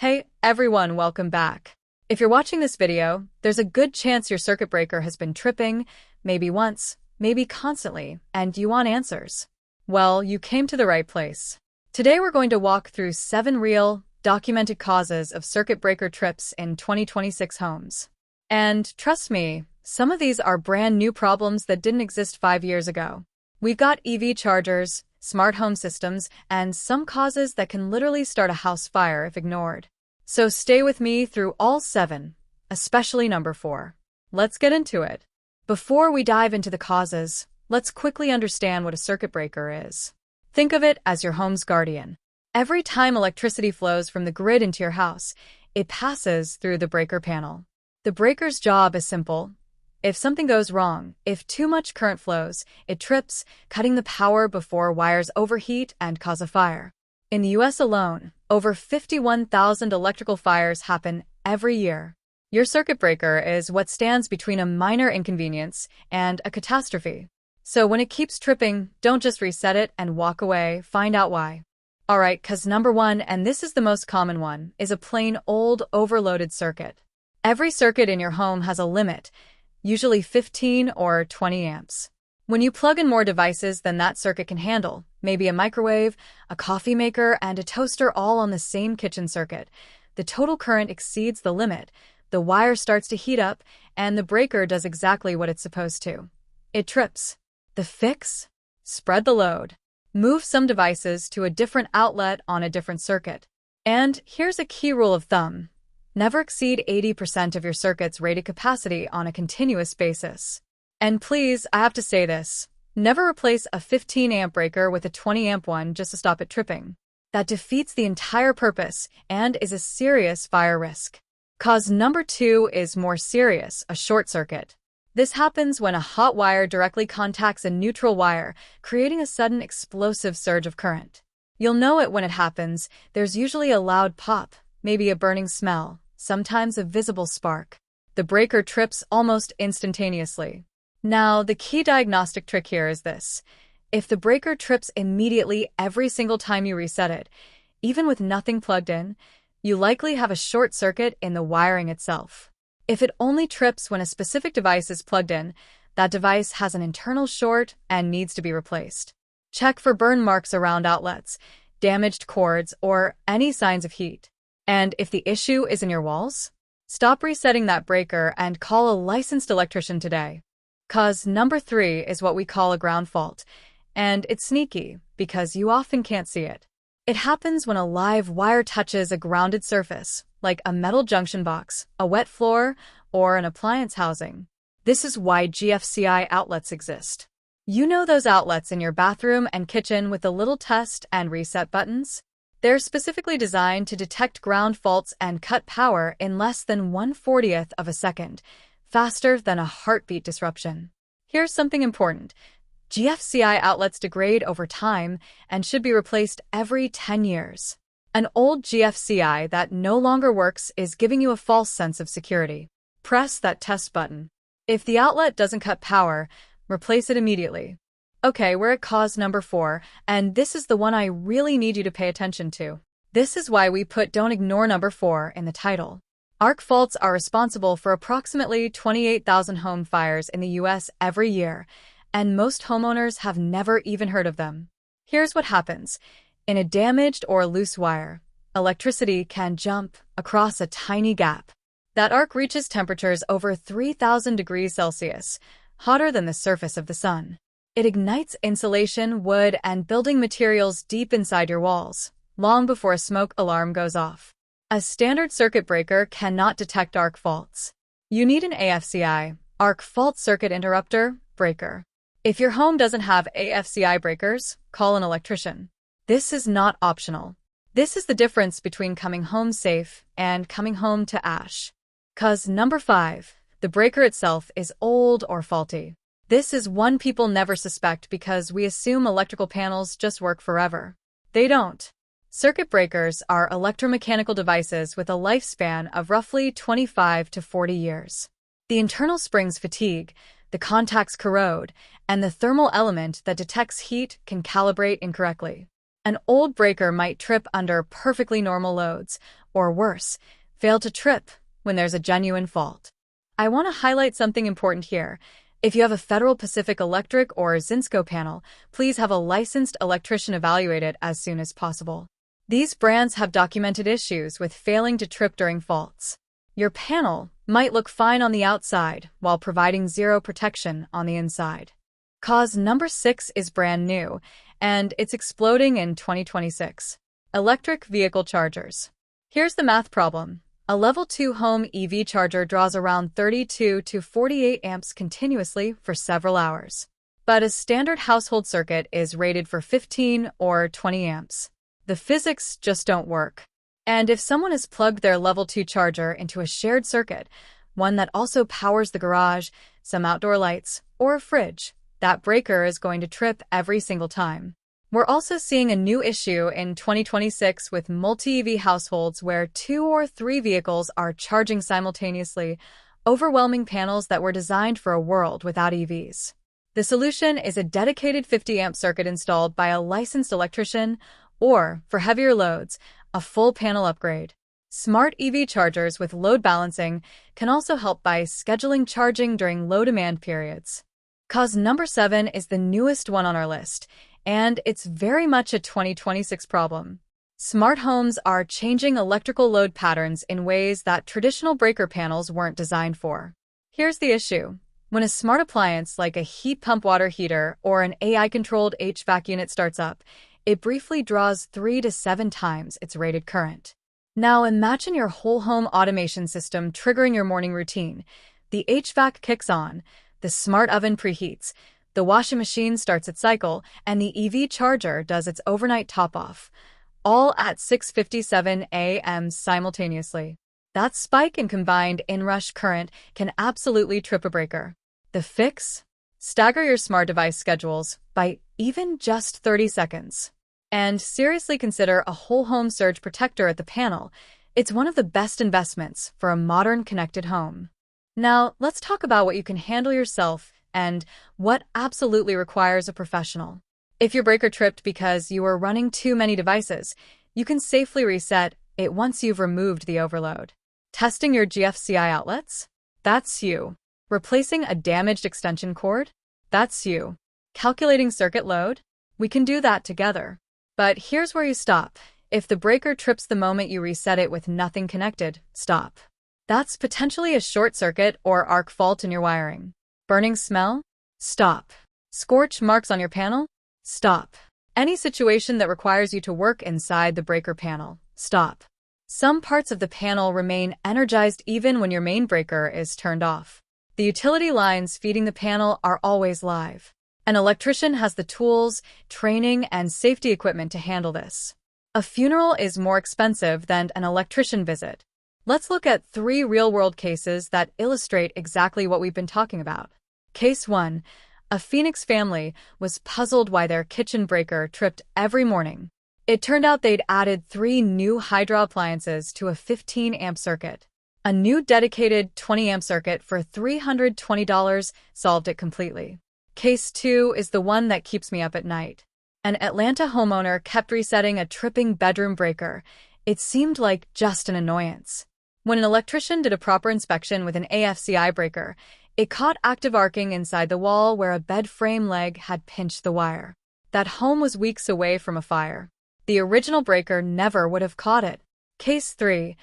Hey everyone, welcome back. If you're watching this video, there's a good chance your circuit breaker has been tripping, maybe once, maybe constantly, and you want answers. Well, you came to the right place. Today we're going to walk through 7 real, documented causes of circuit breaker trips in 2026 homes. And trust me, some of these are brand new problems that didn't exist 5 years ago. We've got EV chargers, smart home systems, and some causes that can literally start a house fire if ignored. So stay with me through all 7, especially number 4. Let's get into it. Before we dive into the causes, let's quickly understand what a circuit breaker is. Think of it as your home's guardian. Every time electricity flows from the grid into your house, it passes through the breaker panel. The breaker's job is simple. If something goes wrong, if too much current flows, it trips, cutting the power before wires overheat and cause a fire. In the US alone, over 51,000 electrical fires happen every year. Your circuit breaker is what stands between a minor inconvenience and a catastrophe. So when it keeps tripping, don't just reset it and walk away, find out why. Alright, cause number 1, and this is the most common one, is a plain old overloaded circuit. Every circuit in your home has a limit, usually 15 or 20 amps. When you plug in more devices than that circuit can handle, maybe a microwave, a coffee maker, and a toaster all on the same kitchen circuit, the total current exceeds the limit, the wire starts to heat up, and the breaker does exactly what it's supposed to. It trips. The fix? Spread the load. Move some devices to a different outlet on a different circuit. And here's a key rule of thumb. Never exceed 80% of your circuit's rated capacity on a continuous basis. And please, I have to say this, never replace a 15-amp breaker with a 20-amp one just to stop it tripping. That defeats the entire purpose and is a serious fire risk. Cause number 2 is more serious, a short circuit. This happens when a hot wire directly contacts a neutral wire, creating a sudden explosive surge of current. You'll know it when it happens. There's usually a loud pop, maybe a burning smell, sometimes a visible spark. The breaker trips almost instantaneously. Now, the key diagnostic trick here is this. If the breaker trips immediately every single time you reset it, even with nothing plugged in, you likely have a short circuit in the wiring itself. If it only trips when a specific device is plugged in, that device has an internal short and needs to be replaced. Check for burn marks around outlets, damaged cords, or any signs of heat. And if the issue is in your walls, stop resetting that breaker and call a licensed electrician today. Cause number 3 is what we call a ground fault, and it's sneaky because you often can't see it. It happens when a live wire touches a grounded surface, like a metal junction box, a wet floor, or an appliance housing. This is why GFCI outlets exist. You know those outlets in your bathroom and kitchen with the little test and reset buttons? They're specifically designed to detect ground faults and cut power in less than 1/40th of a second, faster than a heartbeat disruption. Here's something important. GFCI outlets degrade over time and should be replaced every 10 years. An old GFCI that no longer works is giving you a false sense of security. Press that test button. If the outlet doesn't cut power, replace it immediately. Okay, we're at cause number 4, and this is the one I really need you to pay attention to. This is why we put "Don't ignore number 4" in the title. Arc faults are responsible for approximately 28,000 home fires in the US every year, and most homeowners have never even heard of them. Here's what happens. In a damaged or loose wire, electricity can jump across a tiny gap. That arc reaches temperatures over 3,000 degrees Celsius, hotter than the surface of the sun. It ignites insulation, wood, and building materials deep inside your walls, long before a smoke alarm goes off. A standard circuit breaker cannot detect arc faults. You need an AFCI, arc fault circuit interrupter, breaker. If your home doesn't have AFCI breakers, call an electrician. This is not optional. This is the difference between coming home safe and coming home to ash. Cause number 5, the breaker itself is old or faulty. This is one people never suspect because we assume electrical panels just work forever. They don't. Circuit breakers are electromechanical devices with a lifespan of roughly 25 to 40 years. The internal springs fatigue, the contacts corrode, and the thermal element that detects heat can calibrate incorrectly. An old breaker might trip under perfectly normal loads, or worse, fail to trip when there's a genuine fault. I want to highlight something important here. If you have a Federal Pacific Electric or Zinsco panel, please have a licensed electrician evaluate it as soon as possible. These brands have documented issues with failing to trip during faults. Your panel might look fine on the outside while providing zero protection on the inside. Cause number 6 is brand new, and it's exploding in 2026. Electric vehicle chargers. Here's the math problem. A level 2 home EV charger draws around 32 to 48 amps continuously for several hours. But a standard household circuit is rated for 15 or 20 amps. The physics just don't work. And if someone has plugged their level 2 charger into a shared circuit, one that also powers the garage, some outdoor lights, or a fridge, that breaker is going to trip every single time. We're also seeing a new issue in 2026 with multi-EV households where 2 or 3 vehicles are charging simultaneously, overwhelming panels that were designed for a world without EVs. The solution is a dedicated 50-amp circuit installed by a licensed electrician, or, for heavier loads, a full panel upgrade. Smart EV chargers with load balancing can also help by scheduling charging during low-demand periods. Cause number 7 is the newest one on our list, and it's very much a 2026 problem. Smart homes are changing electrical load patterns in ways that traditional breaker panels weren't designed for. Here's the issue. When a smart appliance like a heat pump water heater or an AI-controlled HVAC unit starts up, it briefly draws 3 to 7 times its rated current. Now imagine your whole home automation system triggering your morning routine. The HVAC kicks on, the smart oven preheats, the washing machine starts its cycle, and the EV charger does its overnight top-off, all at 6:57 a.m. simultaneously. That spike in combined inrush current can absolutely trip a breaker. The fix? Stagger your smart device schedules by even just 30 seconds. And seriously consider a whole home surge protector at the panel. It's one of the best investments for a modern connected home. Now, let's talk about what you can handle yourself and what absolutely requires a professional. If your breaker tripped because you were running too many devices, you can safely reset it once you've removed the overload. Testing your GFCI outlets? That's you. Replacing a damaged extension cord? That's you. Calculating circuit load? We can do that together. But here's where you stop. If the breaker trips the moment you reset it with nothing connected, stop. That's potentially a short circuit or arc fault in your wiring. Burning smell? Stop. Scorch marks on your panel? Stop. Any situation that requires you to work inside the breaker panel? Stop. Some parts of the panel remain energized even when your main breaker is turned off. The utility lines feeding the panel are always live. An electrician has the tools, training, and safety equipment to handle this. A funeral is more expensive than an electrician visit. Let's look at 3 real-world cases that illustrate exactly what we've been talking about. Case 1. A Phoenix family was puzzled why their kitchen breaker tripped every morning. It turned out they'd added 3 new Hydra appliances to a 15-amp circuit. A new dedicated 20-amp circuit for $320 solved it completely. Case 2 is the one that keeps me up at night. An Atlanta homeowner kept resetting a tripping bedroom breaker. It seemed like just an annoyance. When an electrician did a proper inspection with an AFCI breaker, it caught active arcing inside the wall where a bed frame leg had pinched the wire. That home was weeks away from a fire. The original breaker never would have caught it. Case 3.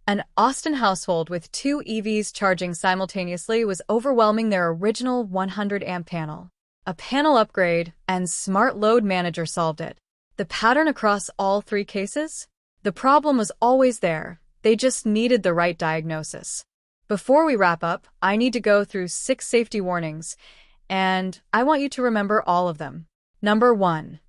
An Austin household with 2 EVs charging simultaneously was overwhelming their original 100-amp panel. A panel upgrade and Smart Load Manager solved it. The pattern across all 3 cases? The problem was always there. They just needed the right diagnosis. Before we wrap up, I need to go through 6 safety warnings, and I want you to remember all of them. Number 1.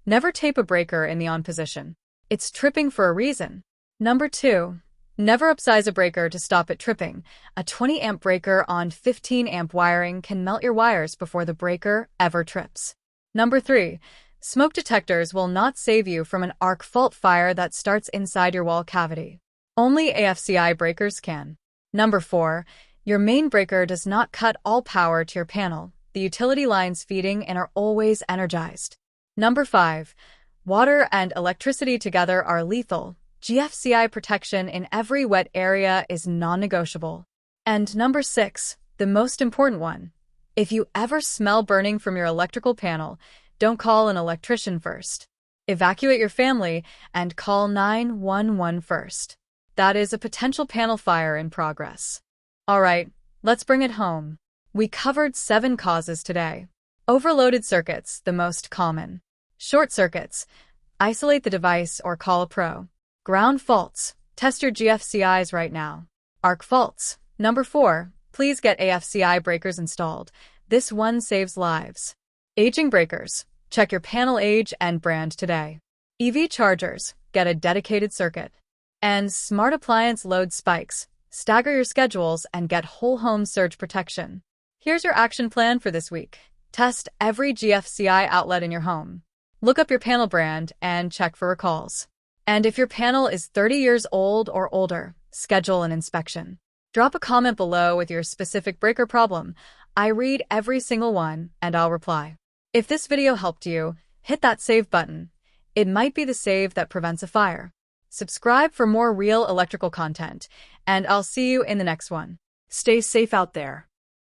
Never tape a breaker in the on position. It's tripping for a reason. Number 2. Never upsize a breaker to stop it tripping. A 20-amp breaker on 15-amp wiring can melt your wires before the breaker ever trips. Number 3. Smoke detectors will not save you from an arc fault fire that starts inside your wall cavity. Only AFCI breakers can. Number 4. Your main breaker does not cut all power to your panel. The utility lines feeding and are always energized. Number 5. Water and electricity together are lethal. GFCI protection in every wet area is non-negotiable. And number 6, the most important one. If you ever smell burning from your electrical panel, don't call an electrician first. Evacuate your family and call 911 first. That is a potential panel fire in progress. Alright, let's bring it home. We covered 7 causes today. Overloaded circuits, the most common. Short circuits, isolate the device or call a pro. Ground faults, test your GFCIs right now. Arc faults, number 4, please get AFCI breakers installed. This one saves lives. Aging breakers, check your panel age and brand today. EV chargers, get a dedicated circuit. And smart appliance load spikes, stagger your schedules and get whole home surge protection. Here's your action plan for this week. Test every GFCI outlet in your home. Look up your panel brand and check for recalls. And if your panel is 30 years old or older, schedule an inspection. Drop a comment below with your specific breaker problem. I read every single one and I'll reply. If this video helped you, hit that save button. It might be the save that prevents a fire. Subscribe for more real electrical content, and I'll see you in the next one. Stay safe out there.